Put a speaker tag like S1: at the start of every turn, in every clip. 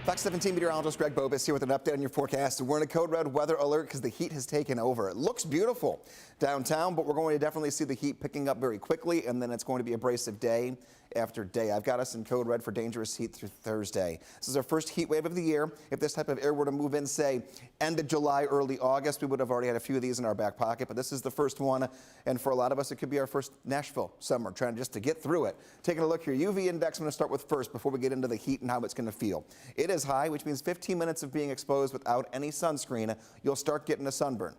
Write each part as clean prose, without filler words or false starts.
S1: Fox 17 meteorologist Greg Bobos here with an update on your forecast. We're in a code red weather alert because the heat has taken over. It looks beautiful downtown, but we're going to definitely see the heat picking up very quickly, and then it's going to be abrasive day after day. I've got us in code red for dangerous heat through Thursday. This is our first heat wave of the year. If this type of air were to move in, say, end of July, early August, we would have already had a few of these in our back pocket, but this is the first one, and for a lot of us, it could be our first Nashville summer, trying just to get through it. Taking a look here, UV index I'm going to start with first before we get into the heat and how it's going to feel. It is high, which means 15 minutes of being exposed without any sunscreen, you'll start getting a sunburn.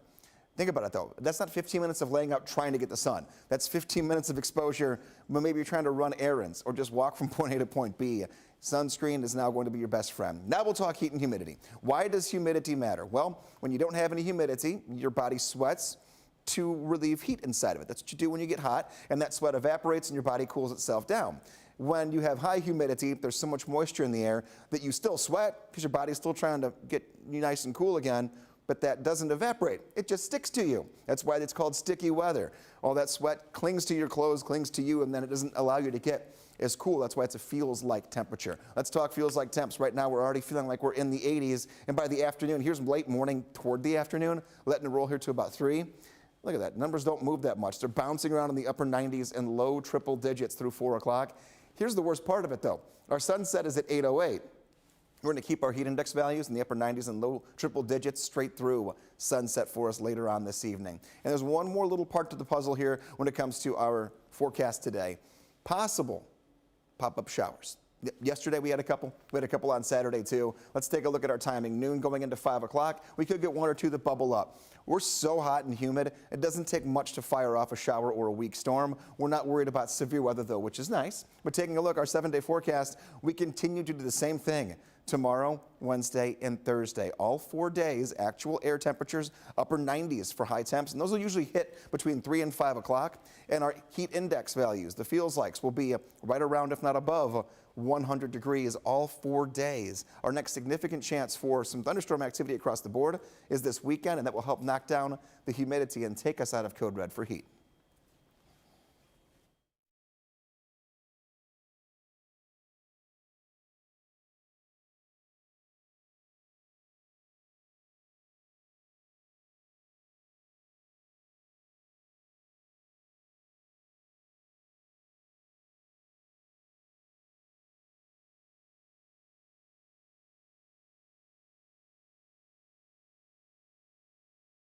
S1: Think about it though, that's not 15 minutes of laying out trying to get the sun. That's 15 minutes of exposure when maybe you're trying to run errands or just walk from point A to point B. Sunscreen is now going to be your best friend. Now we'll talk heat and humidity. Why does humidity matter? Well, when you don't have any humidity, your body sweats to relieve heat inside of it. That's what you do when you get hot, and that sweat evaporates and your body cools itself down. When you have high humidity, there's so much moisture in the air that you still sweat because your body's still trying to get you nice and cool again, but that doesn't evaporate. It just sticks to you. That's why it's called sticky weather. All that sweat clings to your clothes, clings to you, and then it doesn't allow you to get as cool. That's why it's a feels-like temperature. Let's talk feels-like temps. Right now, we're already feeling like we're in the 80s, and by the afternoon, here's late morning toward the afternoon, letting it roll here to about 3. Look at that. Numbers don't move that much. They're bouncing around in the upper 90s and low triple digits through 4 o'clock. Here's the worst part of it, though. Our sunset is at 8:08. We're going to keep our heat index values in the upper 90s and low triple digits straight through sunset for us later on this evening. And there's one more little part to the puzzle here when it comes to our forecast today. Possible pop-up showers. Yesterday we had a couple. We had a couple on Saturday too. Let's take a look at our timing. Noon going into 5 o'clock. We could get 1 or 2 that bubble up. We're so hot and humid, it doesn't take much to fire off a shower or a weak storm. We're not worried about severe weather though, which is nice. But taking a look, our 7-day forecast, we continue to do the same thing. Tomorrow, Wednesday, and Thursday. All 4 days, actual air temperatures, upper 90s for high temps, and those will usually hit between 3 and 5 o'clock. And our heat index values, the feels likes, will be right around, if not above, 100 degrees all 4 days. Our next significant chance for some thunderstorm activity across the board is this weekend, and that will help knock down the humidity and take us out of code red for heat.